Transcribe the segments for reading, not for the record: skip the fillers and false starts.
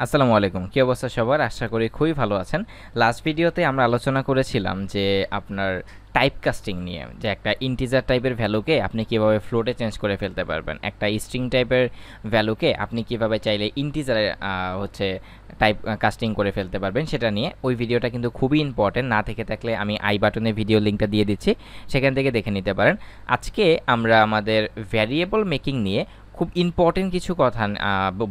আসসালামু আলাইকুম। কি অবস্থা সবার? আশা করি খুবই ভালো আছেন। লাস্ট ভিডিওতে আমরা আলোচনা করেছিলাম যে আপনার টাইপ কাস্টিং নিয়ে, যে একটা ইন্টিজার টাইপের ভ্যালুকে আপনি কিভাবে ফ্লোটে চেঞ্জ করে ফেলতে পারবেন। একটা স্ট্রিং টাইপের ভ্যালুকে আপনি কিভাবে চাইলে ইন্টিজারে হচ্ছে টাইপ কাস্টিং করে ফেলতে পারবেন সেটা নিয়ে। ওই ভিডিওটা কিন্তু খুবই ইম্পর্টেন্ট, না থেকে থাকলে আমি আই বাটনে ভিডিও লিঙ্কটা দিয়ে দিচ্ছি, সেখান থেকে দেখে নিতে পারেন। আজকে আমরা আমাদের ভ্যারিয়েবল মেকিং নিয়ে খুব ইম্পর্টেন্ট কিছু কথা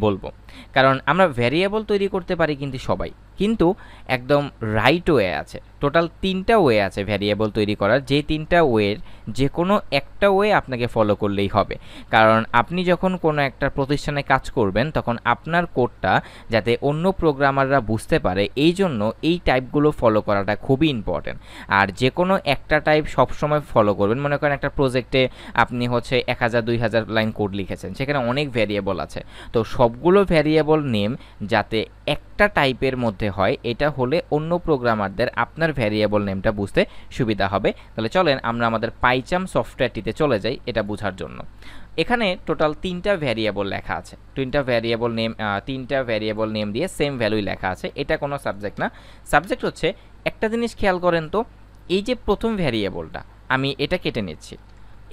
বলবো। কারণ আমরা ভ্যারিয়েবল তৈরি করতে পারি কিন্তু সবাই, কিন্তু একদম রাইট ওয়ে আছে। টোটাল 3টা ওয়ে আছে ভ্যারিয়েবল তৈরি করার, যে 3টা ওয়ের যে কোনো একটা ওয়ে আপনাকে ফলো করলেই হবে। কারণ আপনি যখন কোনো একটা প্রতিষ্ঠানে কাজ করবেন তখন আপনার কোডটা যাতে অন্য প্রোগ্রামাররা বুঝতে পারে, এই জন্য এই টাইপগুলো ফলো করাটা খুবই ইম্পর্টেন্ট। আর যে কোনো একটা টাইপ সবসময় ফলো করবেন। মনে করেন একটা প্রজেক্টে আপনি হচ্ছে 1000-2000 লাইন কোড লিখেছেন, সেখানে অনেক ভ্যারিয়েবল আছে, তো সবগুলো ভ্যারিয়েবল নেম যাতে একটা টাইপের মধ্যে হয়, এটা হলে অন্য প্রোগ্রামারদের আপনার ভ্যারিয়েবল নেমটা বুঝতে সুবিধা হবে। তাহলে চলেন আমরা আমাদের পাইচাম সফটওয়্যারটিতে চলে যাই এটা বোঝার জন্য। এখানে টোটাল 3টা ভ্যারিয়েবল লেখা আছে, 3টা ভ্যারিয়েবল নেম দিয়ে সেম ভ্যালুই লেখা আছে। এটা কোনো সাবজেক্ট না, সাবজেক্ট হচ্ছে একটা জিনিস খেয়াল করেন তো, এই যে প্রথম ভ্যারিয়েবলটা আমি এটা কেটে নিচ্ছি,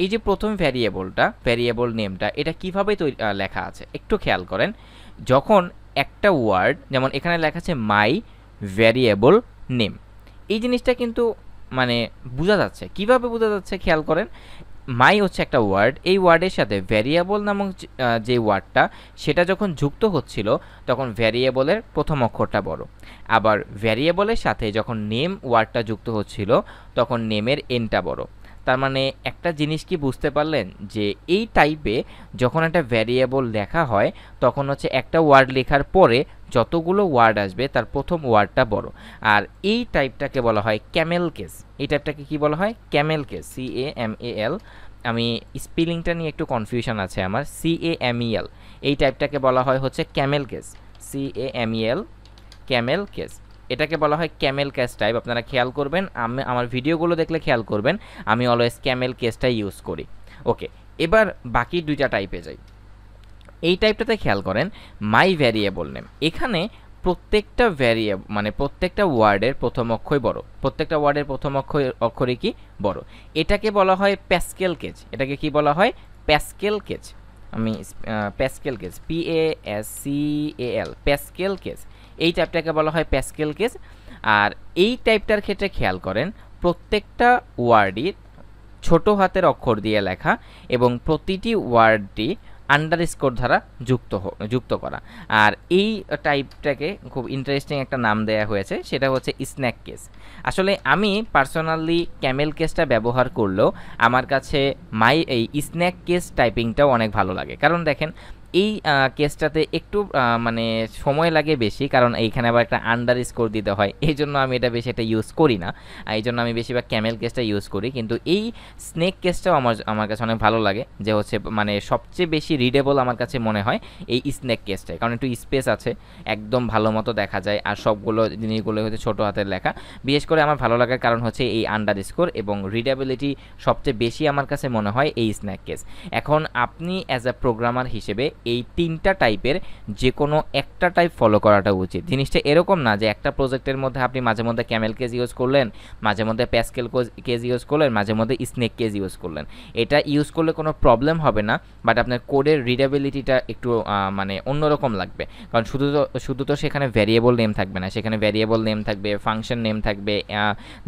এই যে প্রথম ভ্যারিয়েবল নেমটা এটা কিভাবে লেখা আছে একটু খেয়াল করেন। যখন একটা ওয়ার্ড, যেমন এখানে লেখা আছে মাই ভ্যারিয়েবল নেম, এই জিনিসটা কিন্তু মানে বোঝা যাচ্ছে। কিভাবে বোঝা যাচ্ছে খেয়াল করেন। মাই হচ্ছে একটা ওয়ার্ড, এই ওয়ার্ডের সাথে ভ্যারিয়েবল নামক যে ওয়ার্ডটা সেটা যখন যুক্ত হচ্ছিল তখন ভ্যারিয়েবলের প্রথম অক্ষরটা বড়, আবার ভ্যারিয়েবলের সাথে যখন নেম ওয়ার্ডটা যুক্ত হচ্ছিল তখন নেমের এনটা বড়। তার মানে একটা জিনিস কি বুঝতে পারলেন, যে এই টাইপে যখন একটা ভ্যারিয়েবল লেখা হয় তখন হচ্ছে একটা ওয়ার্ড লেখার পরে যতগুলো ওয়ার্ড আসবে তার প্রথম ওয়ার্ডটা বড়। আর এই টাইপটাকে বলা হয় ক্যামেল কেস। এই টাইপটাকে কি বলা হয়? Camel case, CAMAL। আমি স্পেলিংটা নিয়ে একটু কনফিউশন আছে আমার, CAMEL। এই টাইপটাকে বলা হয় হচ্ছে Camel case, CAMEL, Camel case. এটাকে বলা হয় ক্যামেল কেস টাইপ। আপনারা খেয়াল করবেন, আমি আমার ভিডিওগুলো দেখলে খেয়াল করবেন আমি অলওয়েজ ক্যামেল কেসটাই ইউজ করি। ওকে, এবার বাকি 2টা টাইপে যাই। এই টাইপটাতে খেয়াল করেন মাই ভ্যারিয়েবল নেম, এখানে প্রত্যেকটা প্রত্যেকটা ওয়ার্ডের প্রথম অক্ষরই বড়, প্রত্যেকটা ওয়ার্ডের প্রথম অক্ষরই কি বড়। এটাকে বলা হয় প্যাসকেল কেজ। এটাকে কি বলা হয়? Pascal cage. আমি Pascal cage, PASCAL, Pascal cage. এই টাইপটাকে বলা হয় প্যাসকেল কেজ। আর এই টাইপটার ক্ষেত্রে খেয়াল করেন প্রত্যেকটা ওয়ার্ডই ছোট হাতের অক্ষর দিয়ে লেখা এবং প্রতিটি ওয়ার্ডটি আন্ডারস্কোর দ্বারা যুক্ত করা। আর এই টাইপটাকে খুব ইন্টারেস্টিং একটা নাম দেয়া হয়েছে, সেটা হচ্ছে স্ন্যাক কেস। আসলে আমি পার্সোনালি ক্যামেল কেসটা ব্যবহার করলেও আমার কাছে এই স্ন্যাক কেস টাইপিংটাও অনেক ভালো লাগে। কারণ দেখেন এই কেসটাতে একটু মানে সময় লাগে বেশি, কারণ এইখানে আবার একটা আন্ডারস্কোর দিতে হয়, এই জন্য আমি এটা বেশি একটা ইউজ করি না। এই জন্য আমি বেশিরভাগ ক্যামেল কেসটা ইউজ করি। কিন্তু এই স্নেক কেসটাও আমার কাছে অনেক ভালো লাগে, যে হচ্ছে মানে সবচেয়ে বেশি রিডেবল আমার কাছে মনে হয় এই স্নেক কেসটাই। কারণ একটু স্পেস আছে, একদম ভালো মতো দেখা যায়, আর সবগুলো জিনিসগুলো হচ্ছে ছোটো হাতের লেখা। বিশেষ করে আমার ভালো লাগার কারণ হচ্ছে এই আন্ডারস্কোর, এবং রিডেবিলিটি সবচেয়ে বেশি আমার কাছে মনে হয় এই স্নেক কেস। এখন আপনি অ্যাজ আ প্রোগ্রামার হিসেবে এই 3টা টাইপের যে কোনো একটা টাইপ ফলো করাটা উচিত। জিনিসটা এরকম না যে একটা প্রজেক্টের মধ্যে আপনি মাঝে মধ্যে ক্যামেল কেস ইউজ করলেন, মাঝে মধ্যে প্যাসকেল কেস ইউজ করলেন, মাঝে মধ্যে স্নেক কেস ইউজ করলেন। এটা ইউজ করলে কোনো প্রবলেম হবে না, বাট আপনার কোডের রিডেবিলিটিটা একটু মানে অন্যরকম লাগবে। কারণ শুধু তো সেখানে ভ্যারিয়েবল নেম থাকবে না, সেখানে ভ্যারিয়েবল নেম থাকবে, ফাংশন নেম থাকবে,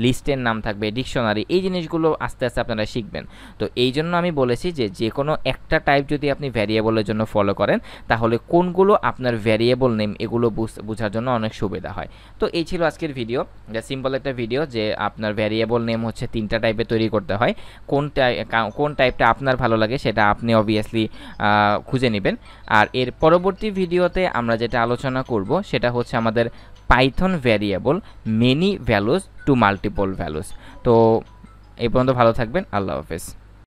লিস্টের নাম থাকবে, ডিকশনারি, এই জিনিসগুলো আস্তে আস্তে আপনারা শিখবেন। তো এই জন্য আমি বলেছি যে কোনো একটা টাইপ যদি আপনি ভ্যারিয়েবলের জন্য ফলো করেন তাহলে কোনগুলো আপনার ভ্যারিয়েবল নেম এগুলো বোঝার জন্য অনেক সুবিধা হয়। তো এই ছিল আজকের ভিডিও, যা সিম্পল একটা ভিডিও, যে আপনার ভ্যারিয়েবল নেম হচ্ছে 3টা টাইপে তৈরি করতে হয়। কোন টাইপটা আপনার ভালো লাগে সেটা আপনি অবভিয়াসলি খুঁজে নেবেন। আর এর পরবর্তী ভিডিওতে আমরা যেটা আলোচনা করব সেটা হচ্ছে আমাদের Python variable many values to multiple values. তো এই পর্যন্ত ভালো থাকবেন, আল্লাহ হাফেজ।